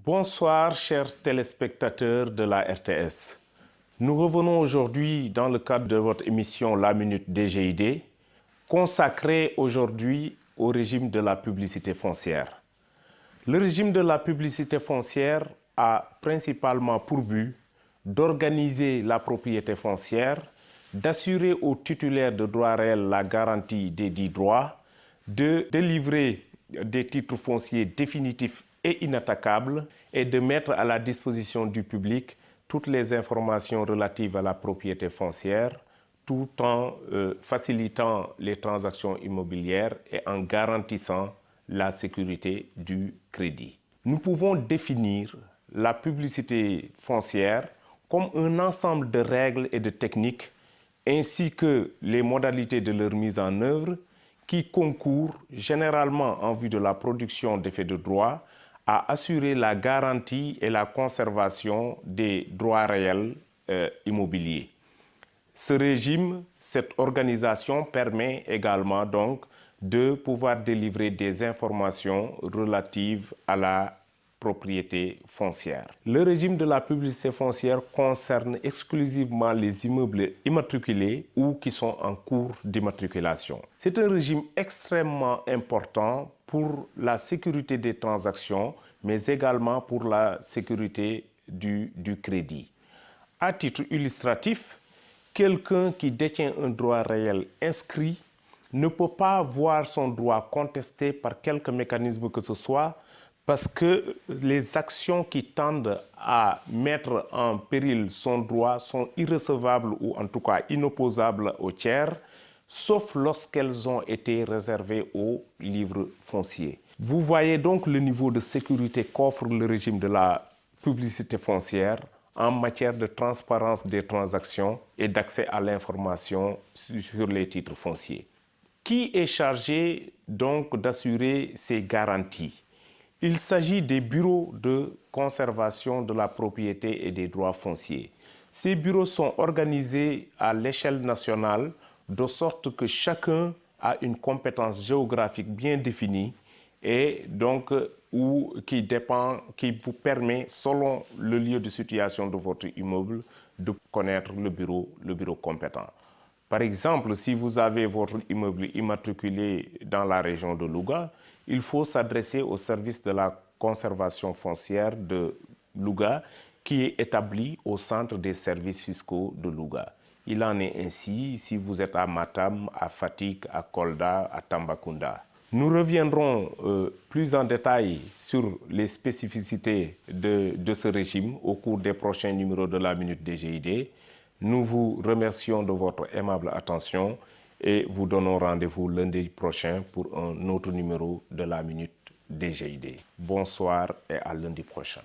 Bonsoir, chers téléspectateurs de la RTS. Nous revenons aujourd'hui dans le cadre de votre émission La Minute DGID, consacrée aujourd'hui au régime de la publicité foncière. Le régime de la publicité foncière a principalement pour but d'organiser la propriété foncière, d'assurer aux titulaires de droits réels la garantie des dits droits, de délivrer des titres fonciers définitifs et inattaquables et de mettre à la disposition du public toutes les informations relatives à la propriété foncière tout en facilitant les transactions immobilières et en garantissant la sécurité du crédit. Nous pouvons définir la publicité foncière comme un ensemble de règles et de techniques ainsi que les modalités de leur mise en œuvre qui concourent généralement en vue de la production d'effets de droit à assurer la garantie et la conservation des droits réels immobiliers. Ce régime, cette organisation permet également donc de pouvoir délivrer des informations relatives à la propriété foncière. Le régime de la publicité foncière concerne exclusivement les immeubles immatriculés ou qui sont en cours d'immatriculation. C'est un régime extrêmement important pour la sécurité des transactions, mais également pour la sécurité du crédit. À titre illustratif, quelqu'un qui détient un droit réel inscrit ne peut pas voir son droit contesté par quelque mécanisme que ce soit parce que les actions qui tendent à mettre en péril son droit sont irrecevables ou en tout cas inopposables aux tiers, sauf lorsqu'elles ont été réservées au livre foncier. Vous voyez donc le niveau de sécurité qu'offre le régime de la publicité foncière en matière de transparence des transactions et d'accès à l'information sur les titres fonciers. Qui est chargé donc d'assurer ces garanties? Il s'agit des bureaux de conservation de la propriété et des droits fonciers. Ces bureaux sont organisés à l'échelle nationale de sorte que chacun a une compétence géographique bien définie et donc qui vous permet, selon le lieu de situation de votre immeuble, de connaître le bureau compétent. Par exemple, si vous avez votre immeuble immatriculé dans la région de Louga, il faut s'adresser au service de la conservation foncière de Louga qui est établi au centre des services fiscaux de Louga. Il en est ainsi si vous êtes à Matam, à Fatick, à Kolda, à Tambacounda. Nous reviendrons plus en détail sur les spécificités de ce régime au cours des prochains numéros de la Minute DGID. Nous vous remercions de votre aimable attention et vous donnons rendez-vous lundi prochain pour un autre numéro de la Minute DGID. Bonsoir et à lundi prochain.